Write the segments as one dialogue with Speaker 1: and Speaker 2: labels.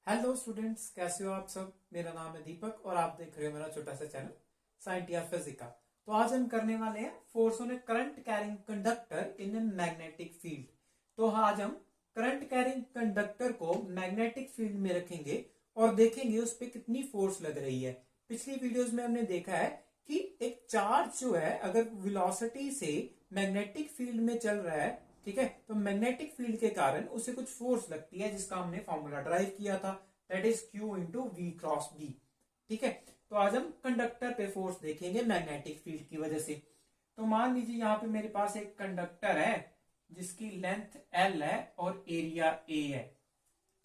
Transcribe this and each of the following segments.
Speaker 1: Hello students, कैसे हो आप सब। मेरा नाम है दीपक और आप देख रहे हो मेरा छोटा सा चैनल साइंटिया फिजिका। तो आज हम करने वाले हैं force on A current carrying conductor in a magnetic field. तो आज हम करंट कैरिंग कंडक्टर को मैग्नेटिक फील्ड में रखेंगे और देखेंगे उस पर कितनी फोर्स लग रही है। पिछली वीडियोस में हमने देखा है कि एक चार्ज जो है अगर वेलोसिटी से मैग्नेटिक फील्ड में चल रहा है, ठीक है, तो मैग्नेटिक फील्ड के कारण उसे कुछ फोर्स लगती है जिसका हमने फॉर्मूला ड्राइव किया था, that is Q into V cross B. ठीक है, तो आज हम कंडक्टर पे फोर्स देखेंगे मैग्नेटिक फील्ड की वजह से। तो मान लीजिए यहाँ पे मेरे पास एक कंडक्टर है जिसकी लेंथ L है और एरिया A है।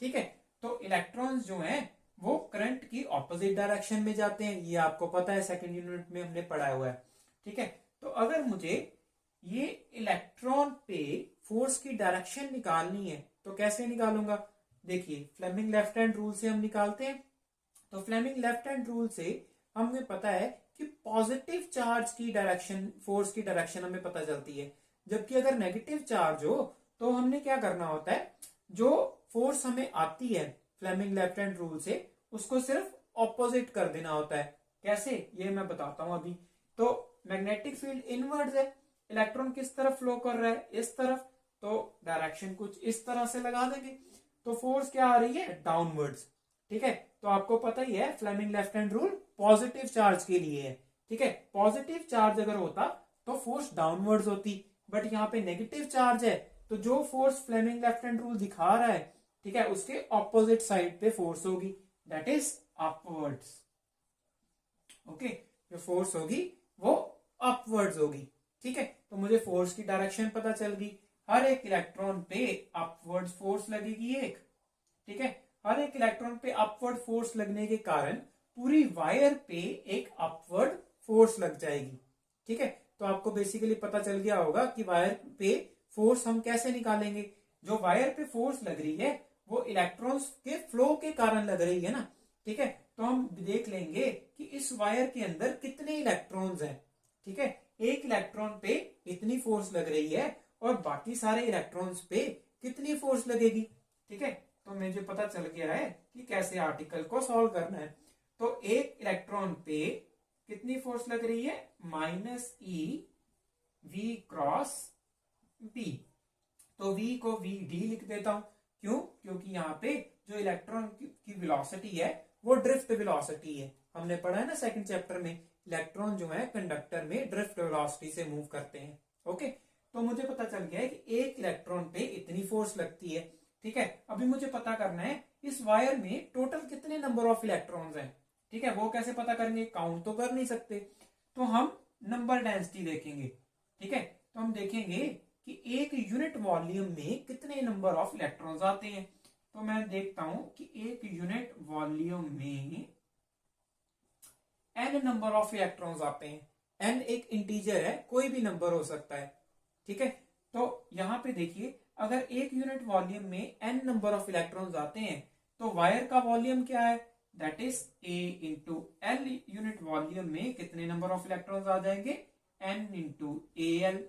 Speaker 1: ठीक है, तो इलेक्ट्रॉन्स जो हैं वो करंट की ऑपोजिट डायरेक्शन में जाते हैं, ये आपको पता है, सेकंड यूनिट में हमने पढ़ा हुआ है। ठीक है, तो अगर मुझे ये इलेक्ट्रॉन पे फोर्स की डायरेक्शन निकालनी है तो कैसे निकालूंगा। देखिए, फ्लेमिंग लेफ्ट हैंड रूल से हम निकालते हैं। तो फ्लेमिंग लेफ्ट हैंड रूल से हमें पता है कि पॉजिटिव चार्ज की डायरेक्शन, फोर्स की डायरेक्शन हमें पता चलती है, जबकि अगर नेगेटिव चार्ज हो तो हमने क्या करना होता है, जो फोर्स हमें आती है फ्लेमिंग लेफ्ट हैंड रूल से उसको सिर्फ ऑपोजिट कर देना होता है। कैसे, ये मैं बताता हूं अभी। तो मैग्नेटिक फील्ड इनवर्ड्स है, इलेक्ट्रॉन किस तरफ फ्लो कर रहा है, इस तरफ, तो डायरेक्शन कुछ इस तरह से लगा देंगे तो फोर्स क्या आ रही है, डाउनवर्ड्स। ठीक है, तो आपको पता ही है Fleming left hand rule positive charge के लिए है। ठीक है, पॉजिटिव चार्ज अगर होता तो फोर्स डाउनवर्ड्स होती, बट यहाँ पे नेगेटिव चार्ज है तो जो force Fleming left hand rule दिखा रहा है, ठीक है, उसके ऑपोजिट साइड पे फोर्स होगी, दैट इज अपवर्ड्स। ओके, जो फोर्स होगी वो अपवर्ड्स होगी। ठीक है, तो मुझे फोर्स की डायरेक्शन पता चल गई। हर एक इलेक्ट्रॉन पे अपवर्ड फोर्स लगेगी एक। ठीक है, हर एक इलेक्ट्रॉन पे अपवर्ड फोर्स लगने के कारण पूरी वायर पे एक अपवर्ड फोर्स लग जाएगी। ठीक है, तो आपको बेसिकली पता चल गया होगा कि वायर पे फोर्स हम कैसे निकालेंगे। जो वायर पे फोर्स लग रही है वो इलेक्ट्रॉन्स के फ्लो के कारण लग रही है ना। ठीक है, तो हम देख लेंगे कि इस वायर के अंदर कितने इलेक्ट्रॉन्स हैं। ठीक है, एक इलेक्ट्रॉन पे इतनी फोर्स लग रही है और बाकी सारे इलेक्ट्रॉन्स पे कितनी फोर्स लगेगी। ठीक है, तो मुझे पता चल गया है कि कैसे आर्टिकल को सॉल्व करना है। तो एक इलेक्ट्रॉन पे कितनी फोर्स लग रही है, minus E V cross B. तो v को वी डी लिख देता हूं। क्यों, क्योंकि यहाँ पे जो इलेक्ट्रॉन की वेलोसिटी है वो ड्रिफ्ट वेलोसिटी है। हमने पढ़ा है ना सेकंड चैप्टर में, इलेक्ट्रॉन जो है कंडक्टर में ड्रिफ्ट वेलोसिटी से मूव करते हैं। ओके, तो मुझे पता चल गया है कि एक इलेक्ट्रॉन पे इतनी फोर्स लगती है। ठीक है, अभी मुझे पता करना है इस वायर में टोटल कितने नंबर ऑफ इलेक्ट्रॉन्स हैं। ठीक है, वो कैसे पता करेंगे, काउंट तो कर नहीं सकते, तो हम नंबर डेंसिटी देखेंगे। ठीक है, तो हम देखेंगे कि एक यूनिट वॉल्यूम में कितने नंबर ऑफ इलेक्ट्रॉन्स आते हैं। तो मैं देखता हूं कि एक यूनिट वॉल्यूम में n नंबर ऑफ इलेक्ट्रॉन्स आते हैं। n एक इंटीजर है, कोई भी नंबर हो सकता है। ठीक है, तो यहां पे देखिए, अगर एक यूनिट वॉल्यूम में n नंबर ऑफ इलेक्ट्रॉन्स आते हैं तो वायर का वॉल्यूम क्या है, that is a into L. Unit volume में कितने नंबर ऑफ इलेक्ट्रॉन्स आ जाएंगे, n इंटू AL।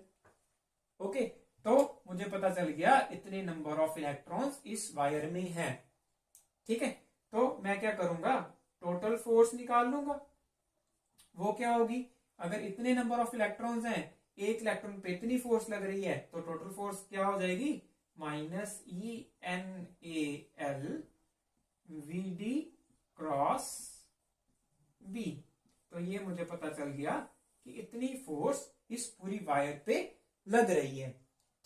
Speaker 1: ओके, तो मुझे पता चल गया इतने नंबर ऑफ इलेक्ट्रॉन्स इस वायर में हैं। ठीक है, तो मैं क्या करूंगा, टोटल फोर्स निकाल लूंगा। वो क्या होगी, अगर इतने नंबर ऑफ इलेक्ट्रॉन्स हैं, एक इलेक्ट्रॉन पे इतनी फोर्स लग रही है, तो टोटल फोर्स क्या हो जाएगी, minus E N A L V D cross B. तो ये मुझे पता चल गया कि इतनी फोर्स इस पूरी वायर पे लग रही है।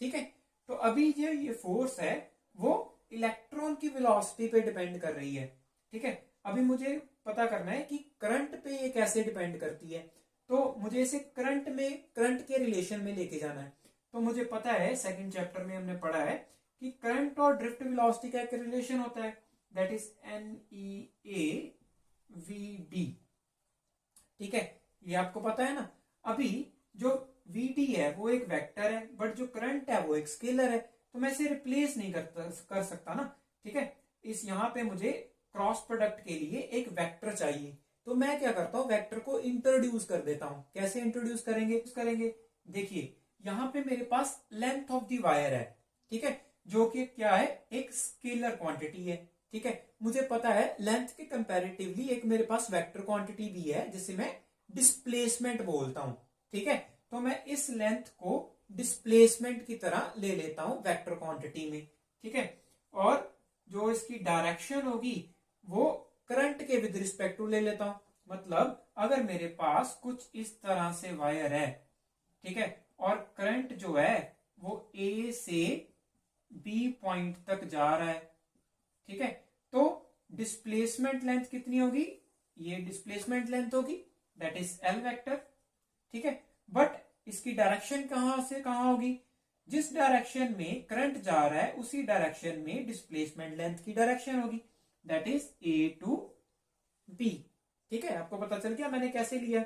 Speaker 1: ठीक है, तो अभी जो ये फोर्स है वो इलेक्ट्रॉन की वेलोसिटी पे डिपेंड कर रही है। ठीक है, अभी मुझे पता करना है कि करंट पे ये कैसे डिपेंड करती है। तो मुझे इसे करंट में, करंट के रिलेशन में लेके जाना है। तो मुझे पता है सेकंड चैप्टर में हमने पढ़ा है कि करंट और ड्रिफ्ट वेलोसिटी का एक रिलेशन होता है, दैट इज NEA VD। ठीक है, ये आपको पता है ना। अभी जो VD है वो एक वेक्टर है, बट जो करंट है वो एक स्केलर है, तो मैं इसे रिप्लेस नहीं कर सकता ना। ठीक है, इस यहाँ पे मुझे क्रॉस प्रोडक्ट के लिए एक वेक्टर चाहिए, तो मैं क्या करता हूं, वेक्टर को इंट्रोड्यूस कर देता हूं। कैसे इंट्रोड्यूस करेंगे, देखिए यहाँ पे मेरे पास लेंथ ऑफ द वायर है। ठीक है, जो कि क्या है, एक स्केलर क्वांटिटी है। ठीक है, मुझे पता है लेंथ के कंपैरेटिवली एक मेरे पास वेक्टर क्वांटिटी भी है जिसे मैं डिस्प्लेसमेंट बोलता हूं। ठीक है, तो मैं इस लेंथ को डिस्प्लेसमेंट की तरह ले लेता हूं वेक्टर क्वांटिटी में। ठीक है, और जो इसकी डायरेक्शन होगी वो करंट के विद रिस्पेक्ट टू ले लेता हूं। मतलब अगर मेरे पास कुछ इस तरह से वायर है, ठीक है, और करंट जो है वो ए से बी पॉइंट तक जा रहा है, ठीक है, तो डिस्प्लेसमेंट लेंथ कितनी होगी, ये डिस्प्लेसमेंट लेंथ होगी, दैट इज एल वेक्टर। ठीक है, बट इसकी डायरेक्शन कहां से कहां होगी, जिस डायरेक्शन में करंट जा रहा है उसी डायरेक्शन में डिस्प्लेसमेंट लेंथ की डायरेक्शन होगी, that is A to B. ठीक है, आपको पता चल गया मैंने कैसे लिया।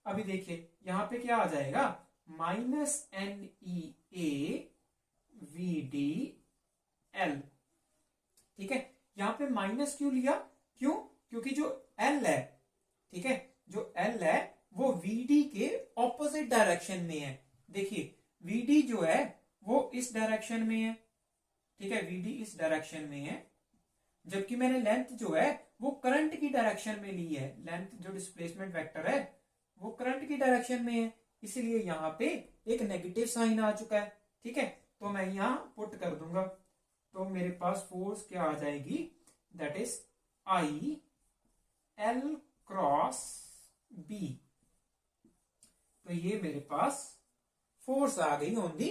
Speaker 1: अभी देखिए यहां पे क्या आ जाएगा, minus N E A V D L. ठीक है, यहां पे माइनस क्यों लिया, क्यों, क्योंकि जो एल है, ठीक है, जो एल है वो वीडी के ऑपोजिट डायरेक्शन में है। देखिए वीडी जो है वो इस डायरेक्शन में है, ठीक है, वीडी इस डायरेक्शन में है, जबकि मैंने लेंथ जो है वो करंट की डायरेक्शन में ली है। लेंथ जो डिस्प्लेसमेंट वेक्टर है वो करंट की डायरेक्शन में है, इसीलिए यहां पे एक नेगेटिव साइन आ चुका है। ठीक है, तो मैं यहां पुट कर दूंगा, तो मेरे पास फोर्स क्या आ जाएगी, that is I L cross B. तो ये मेरे पास फोर्स आ गई ऑन दी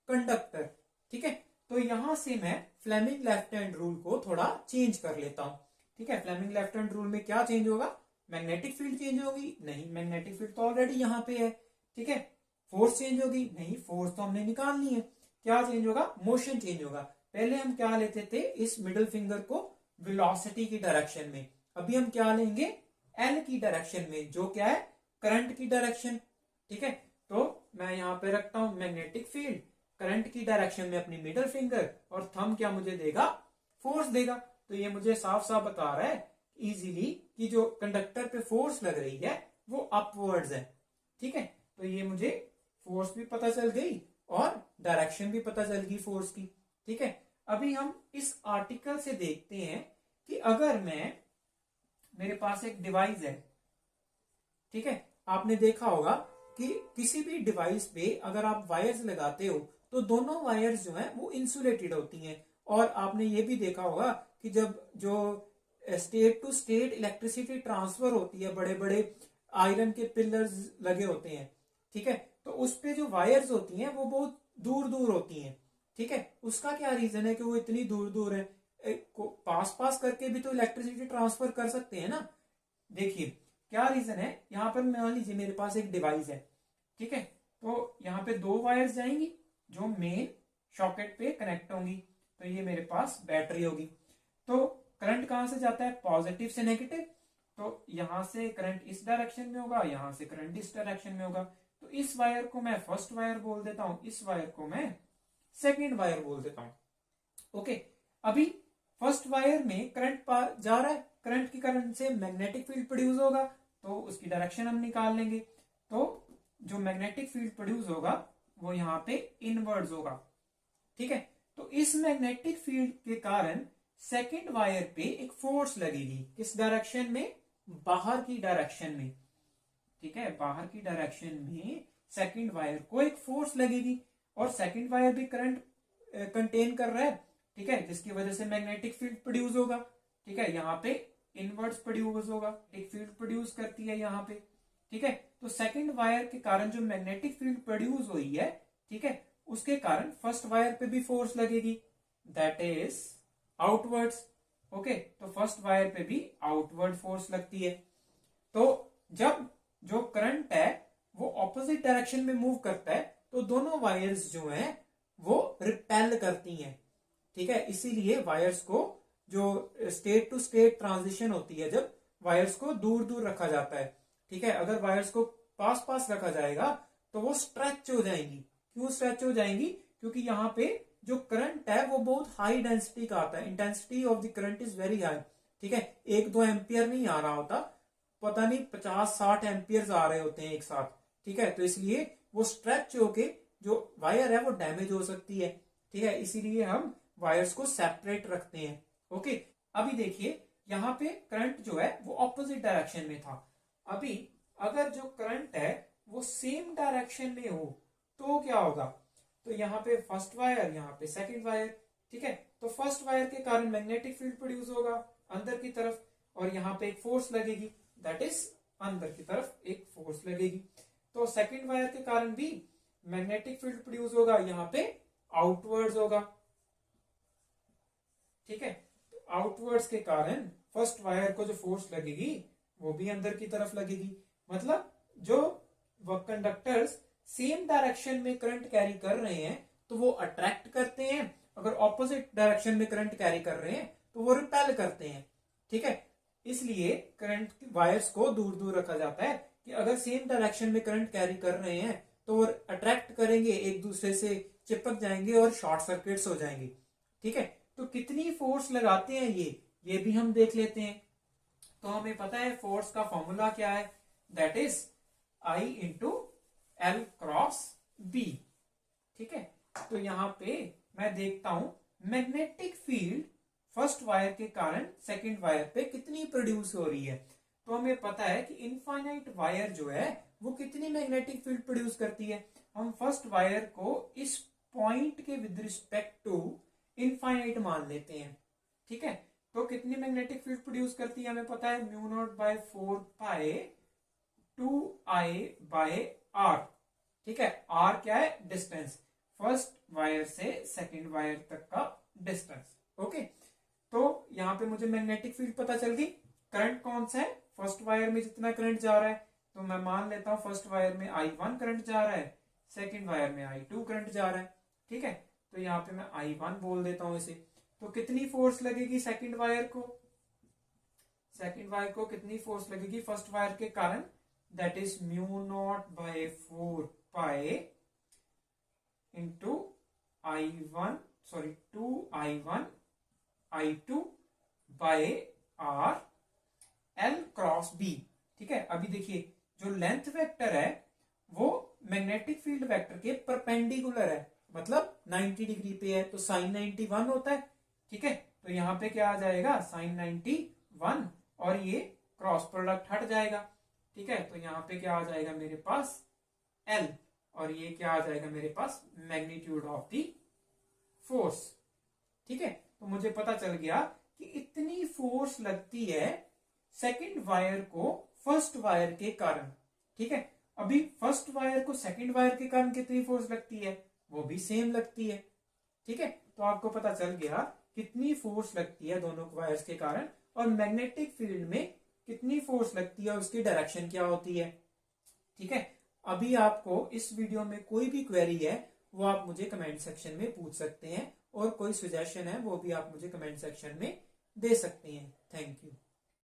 Speaker 1: कंडक्टर। ठीक है, तो यहां से मैं फ्लेमिंग लेफ्ट हैंड रूल को थोड़ा चेंज कर लेता हूं। ठीक है, फ्लेमिंग लेफ्ट हैंड रूल में क्या चेंज होगा, मैग्नेटिक फील्ड चेंज होगी, नहीं मैग्नेटिक फील्ड तो ऑलरेडी यहां पे है। ठीक है, फोर्स चेंज होगी, नहीं फोर्स तो हमने निकालनी है। क्या चेंज होगा, मोशन चेंज होगा। पहले हम क्या लेते थे, इस मिडिल फिंगर को वेलोसिटी की डायरेक्शन में, अभी हम क्या लेंगे, एल की डायरेक्शन में, जो क्या है करंट की डायरेक्शन। ठीक है, तो मैं यहां पे रखता हूं मैग्नेटिक फील्ड, करंट की डायरेक्शन में अपनी मिडिल फिंगर, और थंब क्या मुझे देगा, फोर्स देगा। तो ये मुझे साफ साफ बता रहा है इजीली कि जो कंडक्टर पे फोर्स लग रही है वो अपवर्ड्स है। ठीक है, तो ये मुझे फोर्स भी पता चल गई और डायरेक्शन भी पता चल गई फोर्स की। ठीक है, अभी हम इस आर्टिकल से देखते हैं कि अगर मैं, मेरे पास एक डिवाइस है, ठीक है, आपने देखा होगा कि किसी भी डिवाइस पे अगर आप वायर्स लगाते हो तो दोनों वायर्स जो हैं वो इंसुलेटेड होती हैं। और आपने ये भी देखा होगा कि जब जो state to state electricity transfer होती है, बड़े बड़े आयरन के पिलर्स लगे होते हैं, ठीक है, तो उस पे जो वायर्स होती हैं वो बहुत दूर दूर होती हैं। ठीक है, उसका क्या रीजन है कि वो इतनी दूर दूर है, पास पास करके भी तो इलेक्ट्रिसिटी ट्रांसफर कर सकते हैं ना। देखिए क्या रीजन है, यहां पर मान लीजिए मेरे पास एक डिवाइस है, ठीक है, तो यहाँ पे दो वायर्स जाएंगी जो मेन सॉकेट पे कनेक्ट होंगी, तो ये मेरे पास बैटरी होगी। तो करंट कहां से जाता है, पॉजिटिव से नेगेटिव, तो यहां से करंट इस डायरेक्शन में होगा, यहां से करंट इस डायरेक्शन में होगा। तो इस वायर को मैं फर्स्ट वायर बोल देता हूं, इस वायर को मैं सेकेंड वायर बोल देता हूं। ओके, अभी फर्स्ट वायर में करंट पार जा रहा है, करंट के कारण से मैग्नेटिक फील्ड प्रोड्यूस होगा, तो उसकी डायरेक्शन हम निकाल लेंगे। तो जो मैग्नेटिक फील्ड प्रोड्यूस होगा वो यहाँ पे इनवर्ड्स होगा। ठीक है, तो इस मैग्नेटिक फील्ड के कारण सेकेंड वायर पे एक फोर्स लगेगी, किस डायरेक्शन में, बाहर की डायरेक्शन में। ठीक है, बाहर की डायरेक्शन में सेकेंड वायर को एक फोर्स लगेगी, और सेकेंड वायर भी करंट कंटेन कर रहा है, ठीक है, जिसकी वजह से मैग्नेटिक फील्ड प्रोड्यूस होगा। ठीक है, यहाँ पे इनवर्ड्स प्रोड्यूस होगा, एक फील्ड प्रोड्यूस करती है यहाँ पे। ठीक है, तो सेकेंड वायर के कारण जो मैग्नेटिक फील्ड प्रोड्यूस हुई है, ठीक है, उसके कारण फर्स्ट वायर पे भी फोर्स लगेगी, दैट इज आउटवर्ड्स। ओके, तो फर्स्ट वायर पे भी आउटवर्ड फोर्स लगती है। तो जब जो करंट है वो ऑपोजिट डायरेक्शन में मूव करता है तो दोनों वायर्स जो हैं वो रिपेल करती हैं। ठीक है, इसीलिए वायर्स को जो स्टेट टू स्टेट ट्रांजिशन होती है, जब वायर्स को दूर दूर रखा जाता है, ठीक है, अगर वायर्स को पास पास रखा जाएगा तो वो स्ट्रेच हो जाएंगी। क्यों स्ट्रेच हो जाएंगी, क्योंकि यहाँ पे जो करंट है वो बहुत हाई डेंसिटी का आता है, intensity of the current is very high. ठीक है, 1-2 एम्पियर नहीं आ रहा होता, पता नहीं 50-60 एम्पियर आ रहे होते हैं एक साथ। ठीक है, तो इसलिए वो स्ट्रेच होके जो वायर है वो डैमेज हो सकती है। ठीक है, इसीलिए हम वायर्स को सेपरेट रखते हैं। ओके, अभी देखिए यहाँ पे करंट जो है वो ऑपोजिट डायरेक्शन में था। अभी अगर जो करंट है वो सेम डायरेक्शन में हो तो क्या होगा, तो यहाँ पे फर्स्ट वायर, यहाँ पे सेकंड वायर, ठीक है। तो फर्स्ट वायर के कारण मैग्नेटिक फील्ड प्रोड्यूस होगा अंदर की तरफ, और यहाँ पे एक फोर्स लगेगी, दैट इज अंदर की तरफ एक फोर्स लगेगी। तो सेकंड वायर के कारण भी मैग्नेटिक फील्ड प्रोड्यूस होगा, यहाँ पे आउटवर्ड्स होगा, ठीक है। तो आउटवर्ड्स के कारण फर्स्ट वायर को जो फोर्स लगेगी वो भी अंदर की तरफ लगेगी। मतलब जो वो कंडक्टर्स सेम डायरेक्शन में करंट कैरी कर रहे हैं तो वो अट्रैक्ट करते हैं, अगर ऑपोजिट डायरेक्शन में करंट कैरी कर रहे हैं तो वो रिपेल करते हैं, ठीक है। इसलिए करंट वायर्स को दूर दूर रखा जाता है कि अगर सेम डायरेक्शन में करंट कैरी कर रहे हैं तो वो अट्रैक्ट करेंगे, एक दूसरे से चिपक जाएंगे और शॉर्ट सर्किट्स हो जाएंगे, ठीक है। तो कितनी फोर्स लगाते हैं ये भी हम देख लेते हैं। तो हमें पता है फोर्स का फॉर्मूला क्या है, that is I into L cross B, ठीक है। तो यहां पे मैं देखता हूं मैग्नेटिक फील्ड फर्स्ट वायर के कारण सेकंड वायर पे कितनी प्रोड्यूस हो रही है। तो हमें पता है कि इनफाइनाइट वायर जो है वो कितनी मैग्नेटिक फील्ड प्रोड्यूस करती है। हम फर्स्ट वायर को इस पॉइंट के विद रिस्पेक्ट टू इनफाइनाइट मान लेते हैं, ठीक है। तो कितनी मैग्नेटिक फील्ड प्रोड्यूस करती है हमें पता है, mu nought by 4 pi 2I/r, ठीक है। r क्या है, डिस्टेंस, फर्स्ट वायर से सेकंड वायर तक का डिस्टेंस, ओके। तो यहाँ पे मुझे मैग्नेटिक फील्ड पता चल गई। करंट कौन सा है, फर्स्ट वायर में जितना करंट जा रहा है, तो मैं मान लेता हूं फर्स्ट वायर में I1 करंट जा रहा है, सेकंड वायर में I2 करंट जा रहा है, ठीक है। तो यहाँ पे मैं I1 बोल देता हूं इसे। तो कितनी फोर्स लगेगी सेकंड वायर को, सेकंड वायर को कितनी फोर्स लगेगी फर्स्ट वायर के कारण, that is mu nought by 4 pi into I1 sorry 2I1 I2 by R L क्रॉस B, ठीक है। अभी देखिए जो लेंथ वेक्टर है वो मैग्नेटिक फील्ड वेक्टर के परपेंडिकुलर है, मतलब 90 डिग्री पे है, तो साइन 91 होता है, ठीक है। तो यहाँ पे क्या आ जाएगा, साइन 91, और ये क्रॉस प्रोडक्ट हट जाएगा, ठीक है। तो यहाँ पे क्या आ जाएगा मेरे पास L, और ये क्या आ जाएगा मेरे पास मैग्नीट्यूड ऑफ द फोर्स, ठीक है। तो मुझे पता चल गया कि इतनी फोर्स लगती है सेकंड वायर को फर्स्ट वायर के कारण, ठीक है। अभी फर्स्ट वायर को सेकंड वायर के कारण कितनी फोर्स लगती है, वो भी सेम लगती है, ठीक है। तो आपको पता चल गया कितनी फोर्स लगती है दोनों वायर्स के कारण, और मैग्नेटिक फील्ड में कितनी फोर्स लगती है, उसकी डायरेक्शन क्या होती है, ठीक है। अभी आपको इस वीडियो में कोई भी क्वेरी है वो आप मुझे कमेंट सेक्शन में पूछ सकते हैं, और कोई सजेशन है वो भी आप मुझे कमेंट सेक्शन में दे सकते हैं। Thank you.